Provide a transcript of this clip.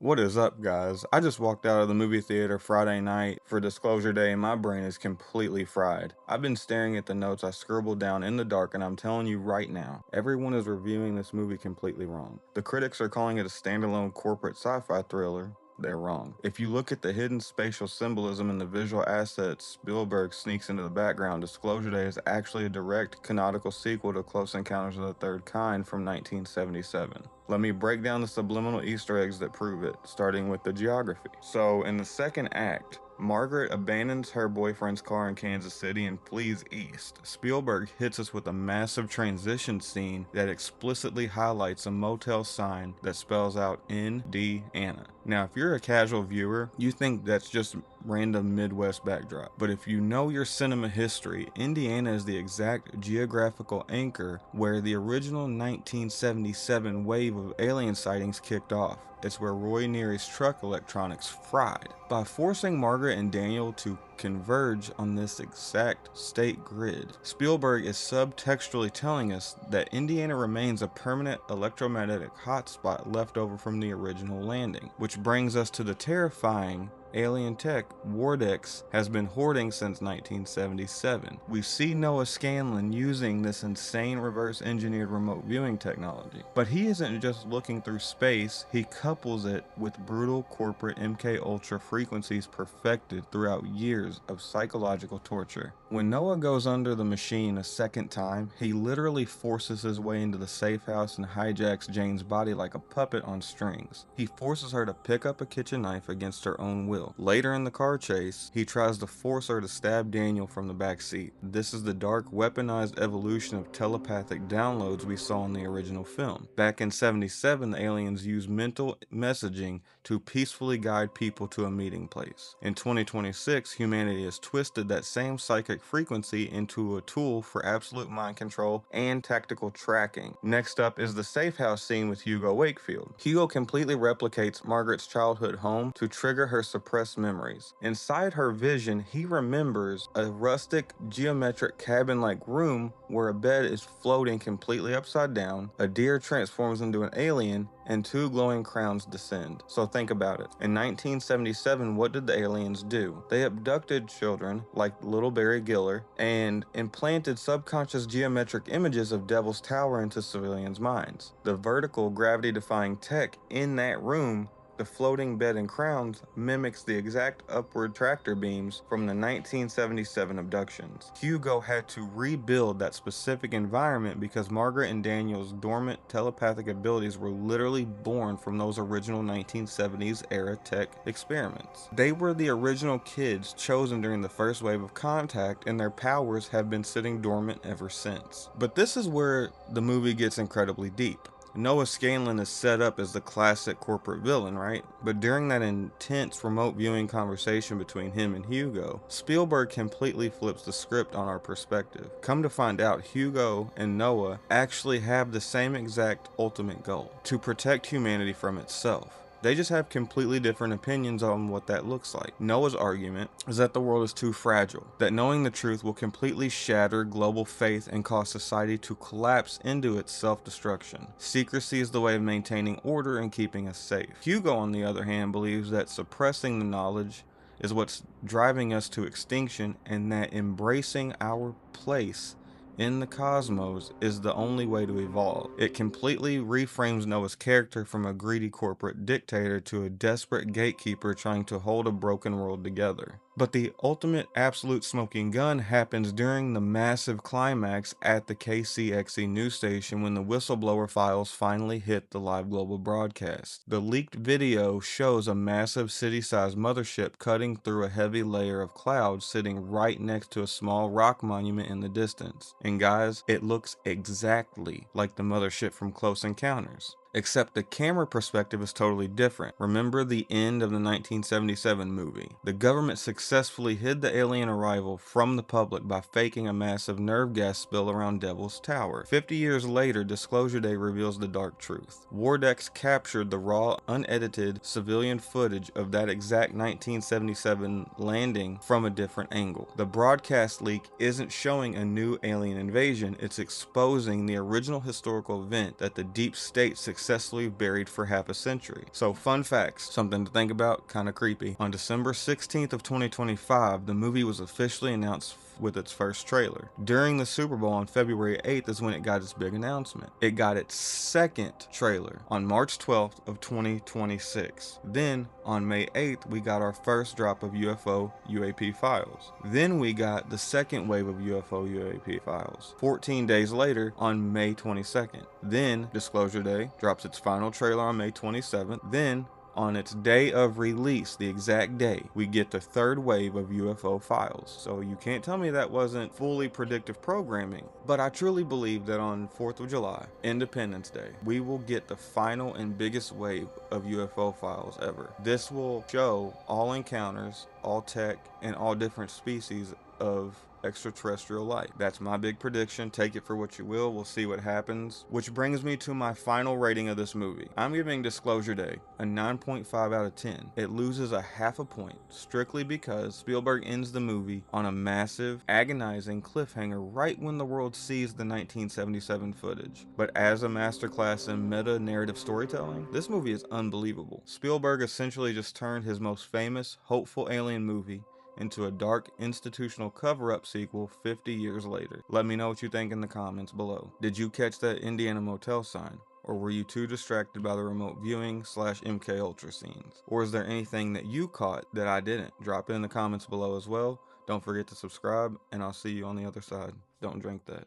What is up, guys? I just walked out of the movie theater Friday night for Disclosure Day and my brain is completely fried. I've been staring at the notes I scribbled down in the dark and I'm telling you right now, everyone is reviewing this movie completely wrong. The critics are calling it a standalone corporate sci-fi thriller. They're wrong. If you look at the hidden spatial symbolism and the visual assets Spielberg sneaks into the background, Disclosure Day is actually a direct canonical sequel to Close Encounters of the Third Kind from 1977. Let me break down the subliminal Easter eggs that prove it, starting with the geography. So, in the second act, Margaret abandons her boyfriend's car in Kansas City and flees east. Spielberg hits us with a massive transition scene that explicitly highlights a motel sign that spells out Indiana. Now, if you're a casual viewer, you think that's just random Midwest backdrop. But if you know your cinema history, Indiana is the exact geographical anchor where the original 1977 wave of alien sightings kicked off. It's where Roy Neary's truck electronics fried. By forcing Margaret and Daniel to converge on this exact state grid, Spielberg is subtextually telling us that Indiana remains a permanent electromagnetic hotspot left over from the original landing, which brings us to the terrifying alien tech Wardix has been hoarding since 1977. We see Noah Scanlan using this insane reverse engineered remote viewing technology. But he isn't just looking through space, he couples it with brutal corporate MK Ultra frequencies perfected throughout years of psychological torture. When Noah goes under the machine a second time, he literally forces his way into the safe house and hijacks Jane's body like a puppet on strings. He forces her to pick up a kitchen knife against her own will. Later in the car chase, he tries to force her to stab Daniel from the back seat. This is the dark, weaponized evolution of telepathic downloads we saw in the original film. Back in 77, the aliens used mental messaging to peacefully guide people to a meeting place. In 2026, humanity has twisted that same psychic frequency into a tool for absolute mind control and tactical tracking. Next up is the safe house scene with Hugo Wakefield. Hugo completely replicates Margaret's childhood home to trigger her suppressed memories. Inside her vision, he remembers a rustic, geometric cabin-like room where a bed is floating completely upside down, a deer transforms into an alien, and two glowing crowns descend. So think about it. In 1977, what did the aliens do? They abducted children, like little Barry Giller, and implanted subconscious geometric images of Devil's Tower into civilians' minds. The vertical, gravity-defying tech in that room, the floating bed and crowns, mimics the exact upward tractor beams from the 1977 abductions. Hugo had to rebuild that specific environment because Margaret and Daniel's dormant telepathic abilities were literally born from those original 1970s era tech experiments. They were the original kids chosen during the first wave of contact, and their powers have been sitting dormant ever since. But this is where the movie gets incredibly deep. Noah Scanlan is set up as the classic corporate villain, right? But during that intense remote viewing conversation between him and Hugo, Spielberg completely flips the script on our perspective. Come to find out, Hugo and Noah actually have the same exact ultimate goal: to protect humanity from itself. They just have completely different opinions on what that looks like. Noah's argument is that the world is too fragile, that knowing the truth will completely shatter global faith and cause society to collapse into its self-destruction. Secrecy is the way of maintaining order and keeping us safe. Hugo, on the other hand, believes that suppressing the knowledge is what's driving us to extinction, and that embracing our place in the cosmos is the only way to evolve. It completely reframes Noah's character from a greedy corporate dictator to a desperate gatekeeper trying to hold a broken world together. But the ultimate absolute smoking gun happens during the massive climax at the KCXE news station when the whistleblower files finally hit the live global broadcast. The leaked video shows a massive city-sized mothership cutting through a heavy layer of clouds sitting right next to a small rock monument in the distance. And guys, it looks exactly like the mothership from Close Encounters. Except the camera perspective is totally different. Remember the end of the 1977 movie? The government successfully hid the alien arrival from the public by faking a massive nerve gas spill around Devil's Tower. 50 years later, Disclosure Day reveals the dark truth. Wardix captured the raw, unedited civilian footage of that exact 1977 landing from a different angle. The broadcast leak isn't showing a new alien invasion, it's exposing the original historical event that the deep state successfully successfully buried for half a century. So fun facts, something to think about, kind of creepy. On December 16th of 2025, the movie was officially announced with its first trailer. During the Super Bowl on February 8th is when it got its big announcement. It got its second trailer on March 12th of 2026. Then on May 8th, we got our first drop of UFO UAP files. Then we got the second wave of UFO UAP files 14 days later on May 22nd. Then Disclosure Day drops its final trailer on May 27th. Then on its day of release, the exact day, we get the third wave of UFO files. So you can't tell me that wasn't fully predictive programming. But I truly believe that on 4th of July, Independence Day, we will get the final and biggest wave of UFO files ever. This will show all encounters, all tech, and all different species of extraterrestrial life. That's my big prediction. Take it for what you will. We'll see what happens. Which brings me to my final rating of this movie. I'm giving Disclosure Day a 9.5 out of 10. It loses a half a point strictly because Spielberg ends the movie on a massive, agonizing cliffhanger right when the world sees the 1977 footage. But as a masterclass in meta-narrative storytelling, this movie is unbelievable. Spielberg essentially just turned his most famous, hopeful alien movie into a dark institutional cover-up sequel 50 years later. Let me know what you think in the comments below. Did you catch that Indiana motel sign? Or were you too distracted by the remote viewing / MK Ultra scenes? Or is there anything that you caught that I didn't? Drop it in the comments below as well. Don't forget to subscribe, and I'll see you on the other side. Don't drink that.